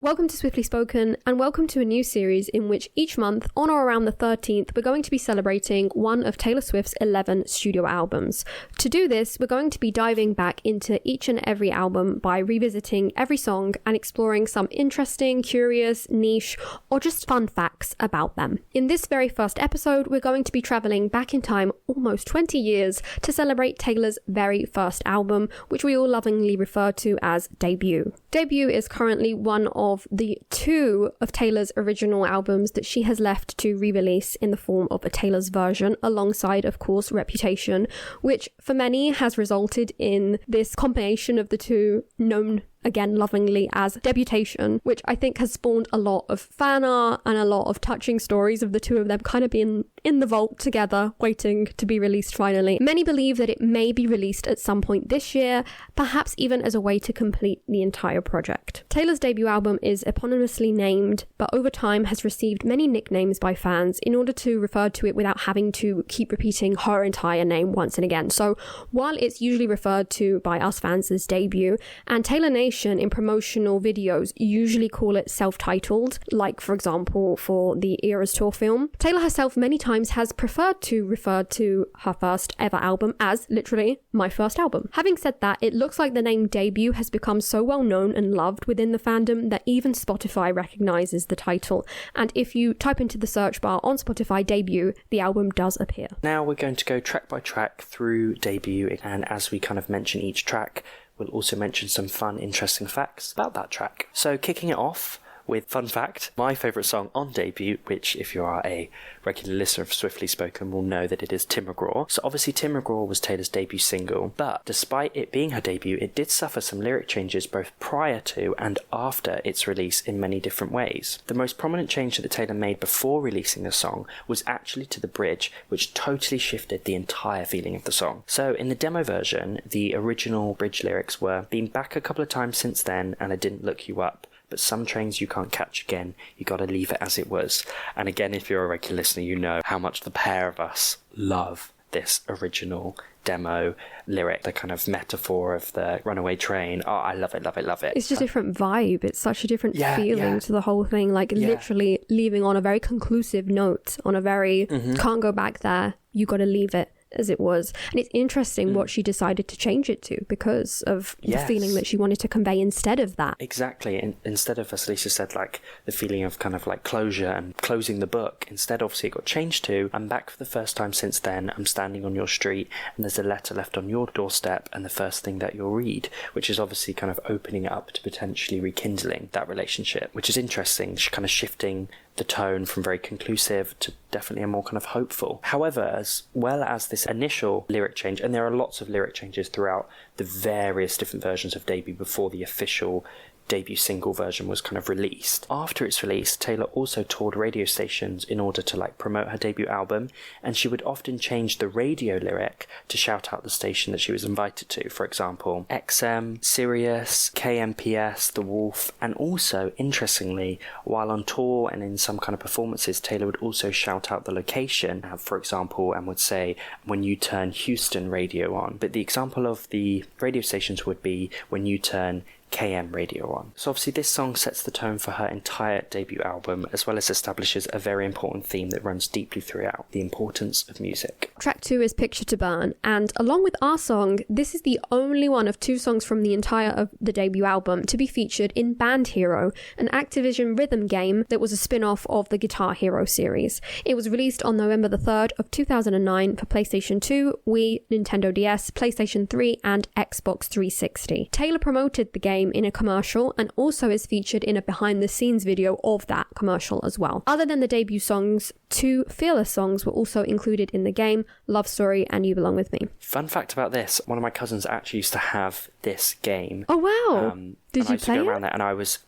Welcome to Swiftly Spoken, and welcome to a new series in which each month, on or around the 13th, we're going to be celebrating one of Taylor Swift's 11 studio albums. To do this, we're going to be diving back into each and every album by revisiting every song and exploring some interesting, curious, niche, or just fun facts about them. In this very first episode, we're going to be travelling back in time almost 20 years to celebrate Taylor's very first album, which we all lovingly refer to as Debut. Debut is currently one of the two of Taylor's original albums that she has left to re-release in the form of a Taylor's version, alongside, of course, Reputation, which for many has resulted in this combination of the two known again lovingly as Debutation, which I think has spawned a lot of fan art and a lot of touching stories of the two of them kind of being in the vault together, waiting to be released finally. Many believe that it may be released at some point this year, perhaps even as a way to complete the entire project. Taylor's debut album is eponymously named, but over time has received many nicknames by fans in order to refer to it without having to keep repeating her entire name once and again. So while it's usually referred to by us fans as Debut, and Taylor Nation in promotional videos usually call it self-titled, like for example for the Eras Tour film, Taylor herself many times has preferred to refer to her first ever album as literally my first album. Having said that, it looks like the name Debut has become so well known and loved within the fandom that even Spotify recognizes the title, and if you type into the search bar on Spotify Debut, the album does appear. Now we're going to go track by track through Debut, and as we kind of mention each track, we'll also mention some fun, interesting facts about that track. So kicking it off with fun fact, my favourite song on Debut, which if you are a regular listener of Swiftly Spoken will know that it is Tim McGraw. So obviously Tim McGraw was Taylor's debut single, but despite it being her debut, it did suffer some lyric changes both prior to and after its release in many different ways. The most prominent change that Taylor made before releasing the song was actually to the bridge, which totally shifted the entire feeling of the song. So in the demo version, the original bridge lyrics were, "Been back a couple of times since then and I didn't look you up. But some trains you can't catch again, you gotta leave it as it was." And again, if you're a regular listener, you know how much the pair of us love this original demo lyric, the kind of metaphor of the runaway train. Oh, I love it, love it, love it. It's just a different vibe. It's such a different feeling to the whole thing, like literally leaving on a very conclusive note, on a very can't go back there, you gotta leave it as it was. And it's interesting what she decided to change it to because of the feeling that she wanted to convey instead of that. Exactly. And instead of, as Lisa said, like the feeling of kind of like closure and closing the book, instead obviously it got changed to, "I'm back for the first time since then, I'm standing on your street and there's a letter left on your doorstep and the first thing that you'll read," which is obviously kind of opening it up to potentially rekindling that relationship, which is interesting, kind of shifting the tone from very conclusive to definitely a more kind of hopeful. However, as well as this initial lyric change, and there are lots of lyric changes throughout the various different versions of Debut before the official debut single version was kind of released. After its release, Taylor also toured radio stations in order to promote her debut album, and she would often change the radio lyric to shout out the station that she was invited to. For example, XM, Sirius, KMPS, The Wolf, and also, interestingly, while on tour and in some kind of performances, Taylor would also shout out the location, for example, and would say, "When you turn Houston radio on." But the example of the radio stations would be, "When you turn KM radio on." So obviously this song sets the tone for her entire debut album, as well as establishes a very important theme that runs deeply throughout: the importance of music. Track 2 is Picture to Burn, and along with our song, this is the only one of 2 songs from the entire of the debut album to be featured in Band Hero, an Activision rhythm game that was a spin-off of the Guitar Hero series. It was released on November the 3rd of 2009 for PlayStation 2, Wii, Nintendo DS, PlayStation 3, and Xbox 360. Taylor promoted the game in a commercial and also is featured in a behind the scenes video of that commercial as well. Other than the debut songs, 2 Fearless songs were also included in the game, Love Story and You Belong With Me. Fun fact about this, one of my cousins actually used to have this game. Oh wow! Did you play it? Around there and I was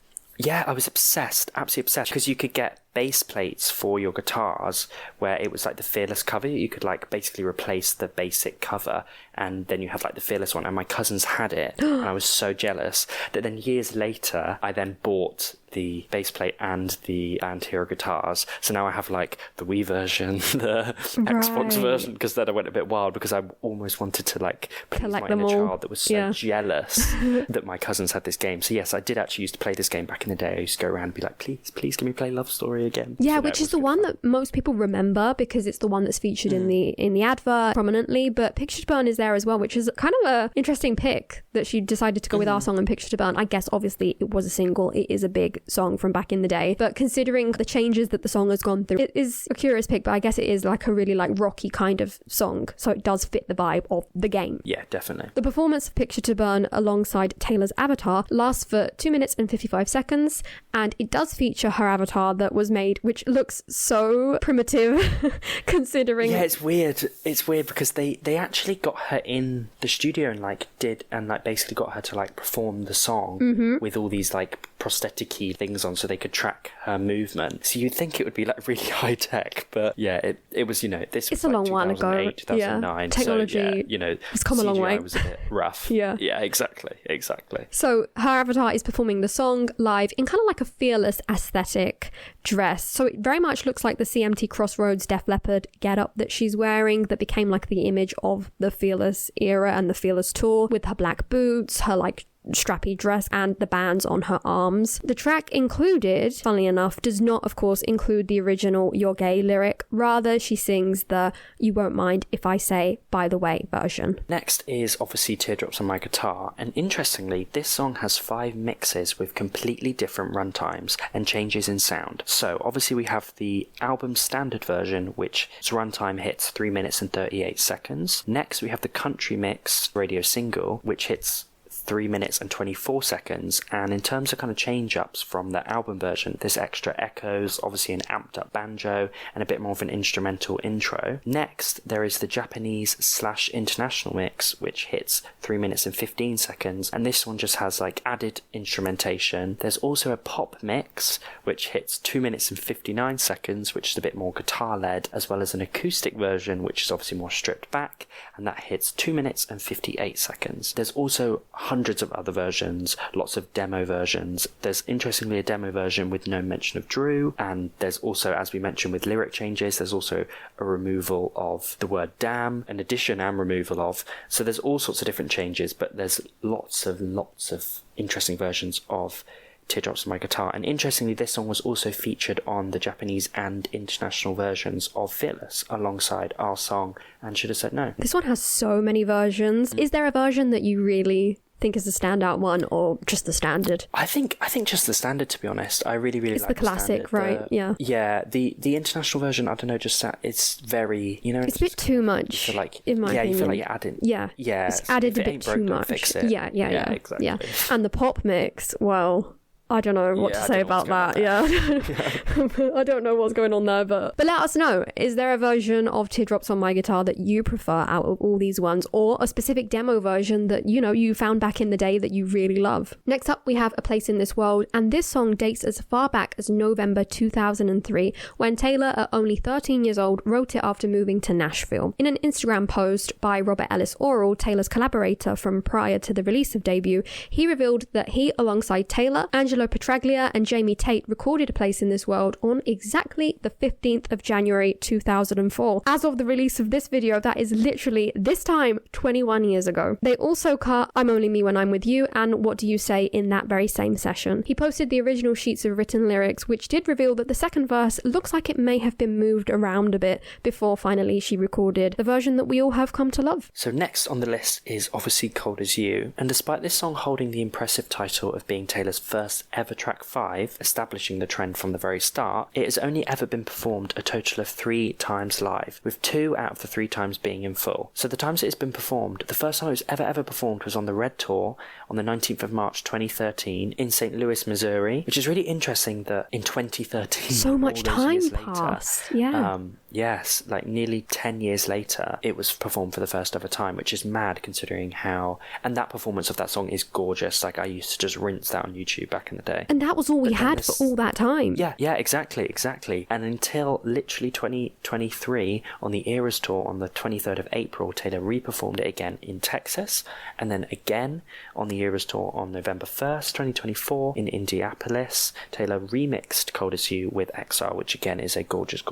obsessed, absolutely obsessed, because you could get base plates for your guitars where it was like the Fearless cover. You could like basically replace the basic cover and then you have like the Fearless one, and my cousins had it and I was so jealous that then years later I then bought the base plate and the band hero guitars. So now I have like the Wii version, the Xbox version, because then I went a bit wild because I almost wanted to like please my inner child that was so jealous that my cousins had this game. So yes, I did actually used to play this game back in the day. I used to go around and be like, please can we play Love Story again? Yeah, so which is the one that most people remember because it's the one that's featured in the advert prominently. But Picture to Burn is there as well, which is kind of a interesting pick that she decided to go with our song and Picture to Burn. I guess obviously it was a single. It is a big song from back in the day, but considering the changes that the song has gone through, it is a curious pick. But I guess it is like a really like rocky kind of song, so it does fit the vibe of the game. Yeah, definitely. The performance of Picture to Burn alongside Taylor's avatar lasts for 2 minutes and 55 seconds, and it does feature her avatar that was made, which looks so primitive considering. Yeah, it's weird because they actually got her in the studio and like basically got her to like perform the song with all these like prosthetic-y things on so they could track her movement. So you'd think it would be like really high tech, but yeah, it was, this was it's like a long while ago. 2009. Technology, so, yeah, it's come a long way. It was a bit rough. Yeah, exactly. So her avatar is performing the song live in kind of like a Fearless aesthetic dress. So it very much looks like the CMT Crossroads Def Leppard getup that she's wearing that became like the image of the Fearless era and the Fearless tour, with her black boots, her like strappy dress and the bands on her arms. The track included, funnily enough, does not of course include the original You're Gay lyric. Rather, she sings the You Won't Mind If I Say By The Way version. Next is obviously Teardrops on My Guitar, and interestingly this song has 5 mixes with completely different runtimes and changes in sound. So obviously we have the album standard version, which its runtime hits 3 minutes and 38 seconds. Next we have the country mix radio single, which hits 3 minutes and 24 seconds, and in terms of kind of change ups from the album version, there's extra echoes, obviously an amped up banjo and a bit more of an instrumental intro. Next there is the Japanese/international mix, which hits 3 minutes and 15 seconds, and this one just has like added instrumentation. There's also a pop mix which hits 2 minutes and 59 seconds, which is a bit more guitar led, as well as an acoustic version which is obviously more stripped back, and that hits 2 minutes and 58 seconds. There's also hundreds of other versions, lots of demo versions. There's interestingly a demo version with no mention of Drew, and there's also, as we mentioned, with lyric changes, there's also a removal of the word damn, an addition and removal of. So there's all sorts of different changes, but there's lots of interesting versions of Teardrops on My Guitar. And interestingly, this song was also featured on the Japanese and international versions of Fearless alongside our song and Should Have Said No. This one has so many versions. Is there a version that you really think is the standout one, or just the standard? I think just the standard, to be honest. I really it's like the classic, standard. right? Yeah, the international version, I don't know, just it's very, it's a bit too much, you feel like, in my opinion. you feel like you're adding, it's added a bit too much. Fix it. Yeah, exactly. Yeah. And the pop mix, well, I don't know what to say about that. I don't know what's going on there, but let us know. Is there a version of Teardrops on My Guitar that you prefer out of all these ones, or a specific demo version that you found back in the day that you really love? Next up, we have A Place in This World, and this song dates as far back as November 2003, when Taylor, at only 13 years old, wrote it after moving to Nashville. In an Instagram post by Robert Ellis Oral, Taylor's collaborator from prior to the release of Debut, he revealed that he, alongside Taylor, Angelo Petraglia and Jamie Tate, recorded A Place in This World on exactly the 15th of January 2004. As of the release of this video, that is literally this time 21 years ago. They also cut I'm Only Me When I'm With You and What Do You Say in that very same session. He posted the original sheets of written lyrics, which did reveal that the second verse looks like it may have been moved around a bit before finally she recorded the version that we all have come to love. So next on the list is obviously Cold As You, and despite this song holding the impressive title of being Taylor's first ever track 5, establishing the trend from the very start, it has only ever been performed a total of 3 times live, with 2 out of the 3 times being in full. So the times it has been performed, the first time it was ever performed was on the Red Tour on the 19th of March 2013 in St. Louis, Missouri, which is really interesting that in 2013, so much time passed. Yes, like nearly 10 years later, it was performed for the first ever time, which is mad considering how... And that performance of that song is gorgeous. Like, I used to just rinse that on YouTube back in the day. And that was all we had for all that time. Yeah, exactly. And until literally 2023, on the Eras Tour on the 23rd of April, Taylor re-performed it again in Texas, and then again on the Eras Tour on November 1st, 2024 in Indianapolis. Taylor remixed Cold As You with Exile, which again is a gorgeous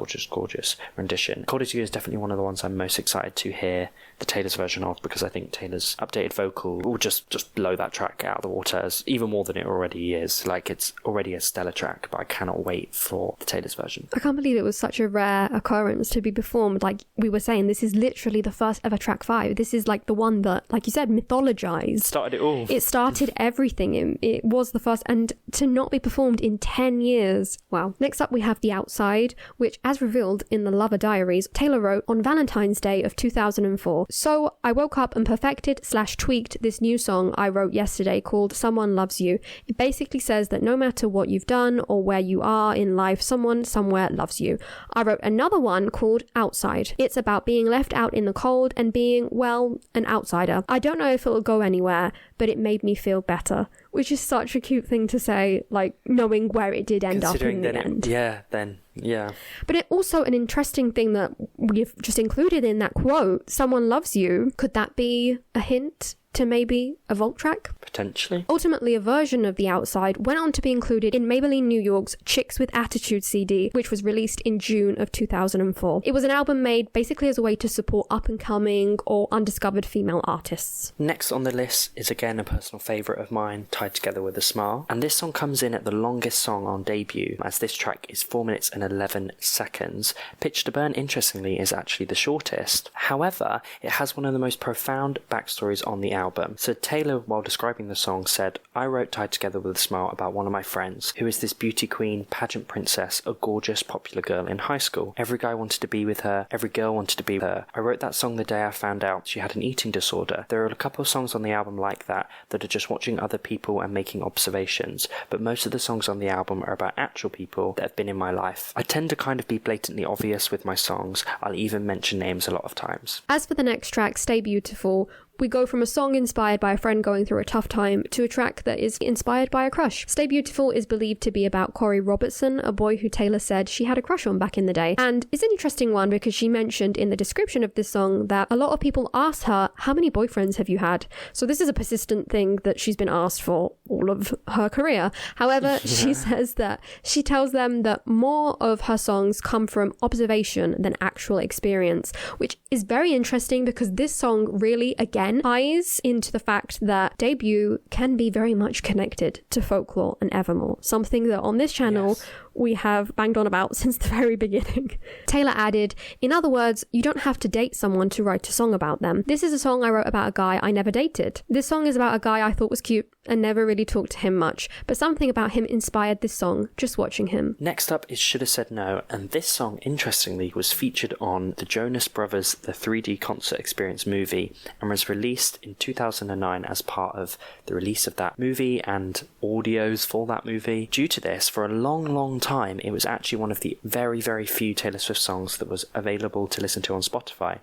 rendition. Cold As You is definitely one of the ones I'm most excited to hear the Taylor's version of, because I think Taylor's updated vocal will just blow that track out of the water, as even more than it already is. Like, it's already a stellar track, but I cannot wait for the Taylor's version. I can't believe it was such a rare occurrence to be performed. Like we were saying, this is literally the first ever track 5. This is like the one that, like you said, mythologized. Started it all. It started everything. It was the first, and to not be performed in 10 years. Wow. Next up we have The Outside, which, as revealed in the Lover Diaries, Taylor wrote on Valentine's Day of 2004. So I woke up and perfected/tweaked this new song I wrote yesterday called Someone Loves You. It basically says that no matter what you've done or where you are in life, someone somewhere loves you. I wrote another one called Outside. It's about being left out in the cold and being, well, an outsider. I don't know if it'll go anywhere, but it made me feel better, which is such a cute thing to say, like knowing where it did end up in the end. Yeah. But it also an interesting thing that we've just included in that quote, someone loves you. Could that be a hint to maybe a vault track? Potentially. Ultimately, a version of The Outside went on to be included in Maybelline New York's Chicks with Attitude CD, which was released in June of 2004. It was an album made basically as a way to support up-and-coming or undiscovered female artists. Next on the list is again a personal favourite of mine, Tied Together with a Smile. And this song comes in at the longest song on debut, as this track is 4 minutes and 11 seconds. Pitch to Burn, interestingly, is actually the shortest. However, it has one of the most profound backstories on the album. So Taylor, while describing the song, said, I wrote Tied Together with a Smile about one of my friends, who is this beauty queen, pageant princess, a gorgeous, popular girl in high school. Every guy wanted to be with her, every girl wanted to be with her. I wrote that song the day I found out she had an eating disorder. There are a couple of songs on the album like that are just watching other people and making observations, but most of the songs on the album are about actual people that have been in my life. I tend to kind of be blatantly obvious with my songs. I'll even mention names a lot of times. As for the next track, Stay Beautiful, we go from a song inspired by a friend going through a tough time to a track that is inspired by a crush. Stay Beautiful is believed to be about Corey Robertson, a boy who Taylor said she had a crush on back in the day. And it's an interesting one because she mentioned in the description of this song that a lot of people asked her, how many boyfriends have you had? So this is a persistent thing that she's been asked for all of her career. However, she says that she tells them that more of her songs come from observation than actual experience, which is very interesting because this song really, again, ties into the fact that debut can be very much connected to folklore and evermore, something that on this channel we have banged on about since the very beginning. Taylor added, in other words, you don't have to date someone to write a song about them. This is a song I wrote about a guy I never dated. This song is about a guy I thought was cute and never really talked to him much, but something about him inspired this song, just watching him. Next up is Shoulda Said No, and this song, interestingly, was featured on the Jonas Brothers' The 3D Concert Experience movie and was released in 2009 as part of the release of that movie and audios for that movie. Due to this, for a long time, it was actually one of the very, very few Taylor Swift songs that was available to listen to on Spotify.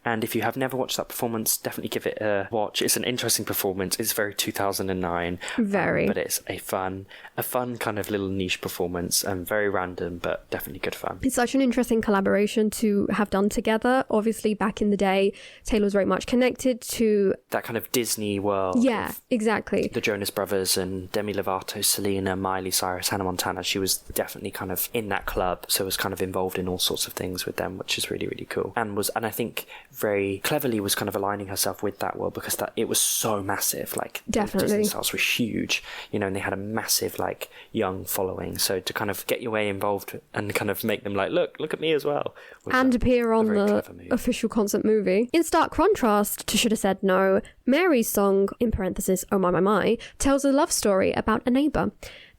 And if you have never watched that performance, definitely give it a watch. It's an interesting performance. It's very 2009. Very. But it's a fun kind of little niche performance and very random, but definitely good fun. It's such an interesting collaboration to have done together. Obviously, back in the day, Taylor was very much connected to that kind of Disney world. Yeah, exactly. The Jonas Brothers and Demi Lovato, Selena, Miley Cyrus, Hannah Montana. She was definitely kind of in that club, so was kind of involved in all sorts of things with them, which is really, really cool. And I think very cleverly was kind of aligning herself with that world because that it was so massive. Like, definitely, Disney stars were huge, you know, and they had a massive like young following. So to kind of get your way involved and kind of make them like, look at me as well, and appear on the official concert movie. In stark contrast to Shoulda Said No, Mary's song, in parenthesis, Oh My, tells a love story about a neighbour.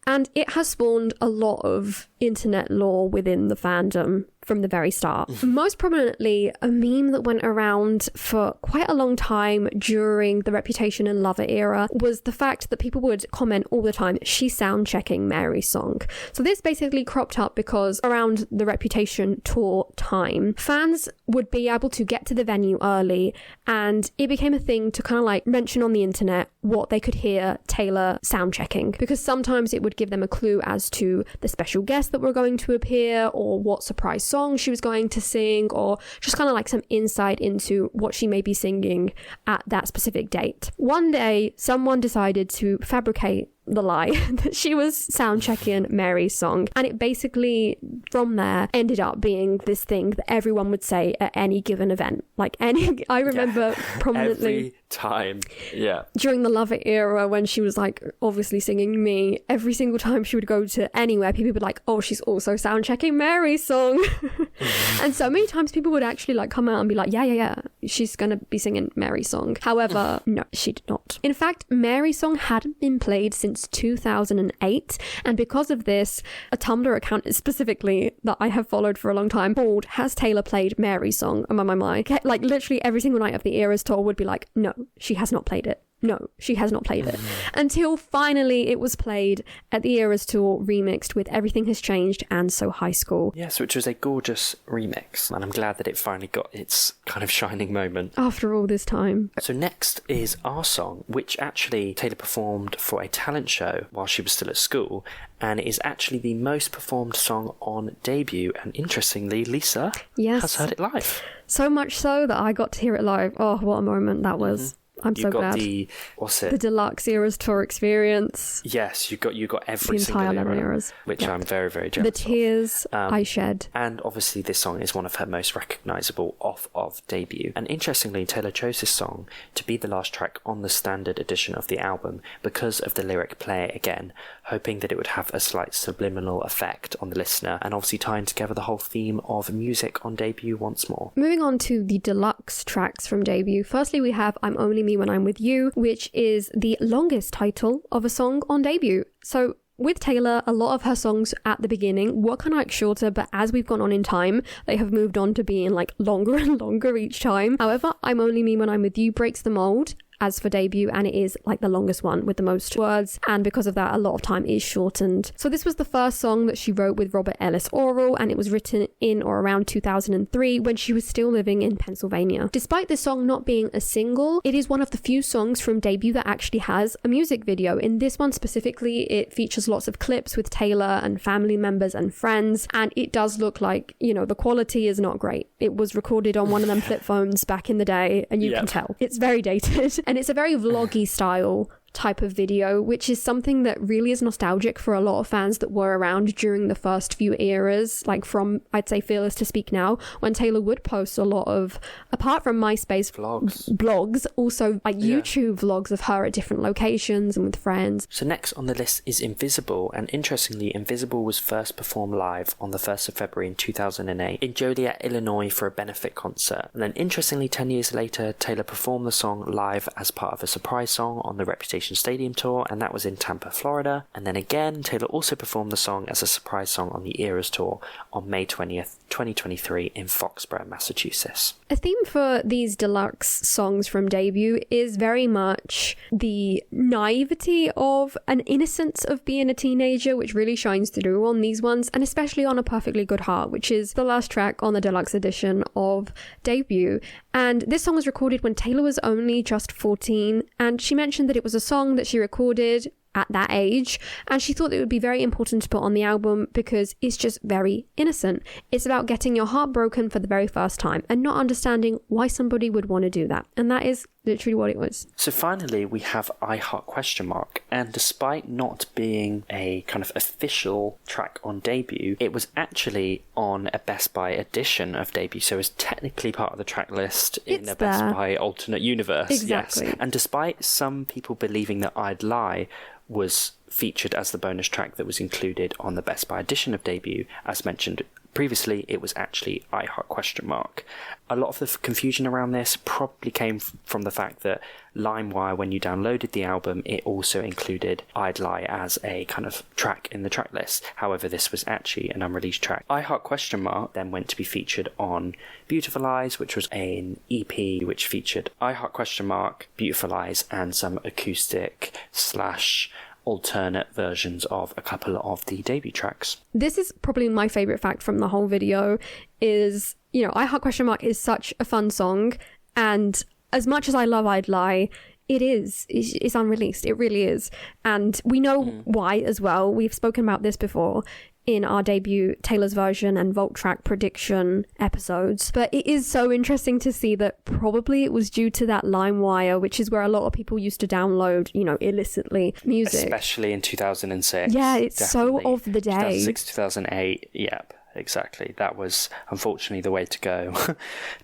And it has spawned a lot of internet lore within the fandom from the very start. Most prominently, a meme that went around for quite a long time during the Reputation and Lover era was the fact that people would comment all the time, she's sound checking Mary's song. So this basically cropped up because around the Reputation tour time, fans would be able to get to the venue early, and it became a thing to kind of like mention on the internet what they could hear Taylor sound checking, because sometimes it would give them a clue as to the special guests that were going to appear, or what surprise song she was going to sing, or just kind of like some insight into what she may be singing at that specific date. One day, someone decided to fabricate the lie that she was sound checking Mary's song, and it basically from there ended up being this thing that everyone would say at any given event. Like I remember prominently every time during the Lover era, when she was like obviously singing Me, every single time she would go to anywhere, people would be like, oh, she's also sound checking Mary's song. And so many times people would actually like come out and be like, yeah, she's gonna be singing Mary's song. However, no, she did not. In fact, Mary's song hadn't been played since 2008, and because of this, a Tumblr account specifically that I have followed for a long time called Has Taylor Played Mary's Song? And my mind, like literally every single night of the Eras tour would be like, no, she has not played it. No, she has not played it. Until finally it was played at the Eras Tour, remixed with Everything Has Changed and So High School. Yes, which was a gorgeous remix, and I'm glad that it finally got its kind of shining moment. After all this time. So next is our song, which actually Taylor performed for a talent show while she was still at school, and it is actually the most performed song on debut, and interestingly, Lisa has heard it live. So much so that I got to hear it live. Oh, what a moment that was. I'm so glad. The deluxe Eras Tour experience. Yes, you got every single Eras, which I'm very, very jealous of. The tears I shed. And obviously this song is one of her most recognisable off of debut. And interestingly, Taylor chose this song to be the last track on the standard edition of the album because of the lyric Play It Again, hoping that it would have a slight subliminal effect on the listener, and obviously tying together the whole theme of music on debut once more. Moving on to the deluxe tracks from debut. Firstly, we have I'm Only Me When I'm With You, which is the longest title of a song on debut. So with Taylor, a lot of her songs at the beginning were kind of like shorter, but as we've gone on in time, they have moved on to being like longer and longer each time. However, I'm Only Me When I'm With You breaks the mold as for debut, and it is like the longest one with the most words, and because of that a lot of time is shortened. So this was the first song that she wrote with Robert Ellis Oral, and it was written in or around 2003 when she was still living in Pennsylvania. Despite this song not being a single, it is one of the few songs from debut that actually has a music video. In this one specifically, it features lots of clips with Taylor and family members and friends, and it does look like, you know, the quality is not great. It was recorded on one of them flip phones back in the day, and you can tell it's very dated. And it's a very vloggy style type of video, which is something that really is nostalgic for a lot of fans that were around during the first few eras, like from, I'd say, Fearless to Speak Now, when Taylor would post a lot of, apart from MySpace blogs, also like YouTube vlogs of her at different locations and with friends. So next on the list is Invisible, and interestingly, Invisible was first performed live on the 1st of February in 2008 in Joliet, Illinois for a benefit concert. And then interestingly, 10 years later, Taylor performed the song live as part of a surprise song on the Reputation Stadium tour, and that was in Tampa, Florida. And then again, Taylor also performed the song as a surprise song on the Eras tour on May 20th, 2023 in Foxborough, Massachusetts. A theme for these deluxe songs from debut is very much the naivety of an innocence of being a teenager, which really shines through on these ones, and especially on A Perfectly Good Heart, which is the last track on the deluxe edition of debut. And this song was recorded when Taylor was only just 14, and she mentioned that it was a song that she recorded at that age, and she thought it would be very important to put on the album because it's just very innocent. It's about getting your heart broken for the very first time and not understanding why somebody would want to do that, and that is literally what it was. So finally we have I Heart ? And despite not being a kind of official track on debut, it was actually on a Best Buy edition of debut, so it's technically part of the track list in a Best Buy alternate universe. Exactly. Yes. And despite some people believing that I'd Lie was featured as the bonus track that was included on the Best Buy edition of debut, as mentioned Previously, it was actually I Heart ? A lot of the confusion around this probably came from the fact that LimeWire, when you downloaded the album, it also included I'd Lie as a kind of track in the track list. However, this was actually an unreleased track. I Heart ? Then went to be featured on Beautiful Eyes, which was an EP which featured I Heart ? Beautiful Eyes, and some acoustic / alternate versions of a couple of the debut tracks. This is probably my favorite fact from the whole video is, you know, I Heart ? Is such a fun song, and as much as I love I'd Lie, it's unreleased. It really is. And we know why as well. We've spoken about this before in our debut Taylor's version and Vault track prediction episodes. But it is so interesting to see that probably it was due to that LimeWire, which is where a lot of people used to download, you know, illicitly music. Especially in 2006. Yeah, it's definitely. So of the day. 2006, 2008, yep. Exactly. That was unfortunately the way to go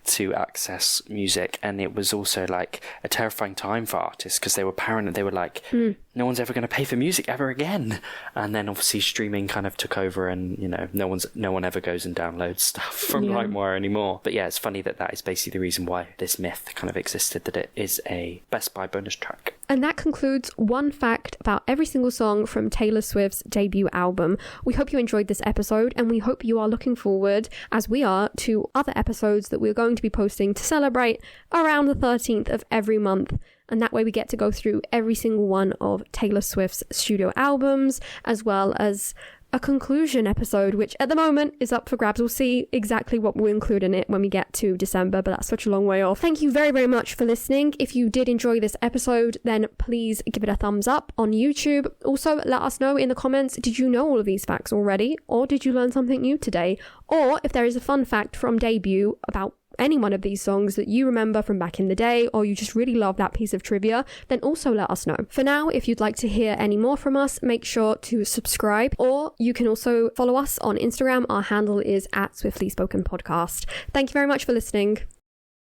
to access music. And it was also like a terrifying time for artists because they were paranoid. They were like, no one's ever going to pay for music ever again. And then obviously streaming kind of took over, and, you know, no one ever goes and downloads stuff from LimeWire anymore. But yeah, it's funny that is basically the reason why this myth kind of existed, that it is a Best Buy bonus track. And that concludes one fact about every single song from Taylor Swift's debut album. We hope you enjoyed this episode, and we hope you are looking forward, as we are, to other episodes that we're going to be posting to celebrate around the 13th of every month. And that way we get to go through every single one of Taylor Swift's studio albums, as well as a conclusion episode, which at the moment is up for grabs. We'll see exactly what we'll include in it when we get to December, but that's such a long way off. Thank you very, very much for listening. If you did enjoy this episode, then please give it a thumbs up on YouTube. Also, let us know in the comments, did you know all of these facts already? Or did you learn something new today? Or if there is a fun fact from debut about any one of these songs that you remember from back in the day, or you just really love that piece of trivia, then also let us know. For now, if you'd like to hear any more from us, make sure to subscribe, or you can also follow us on Instagram. Our handle is @SwiftlySpokenPodcast. Thank you very much for listening.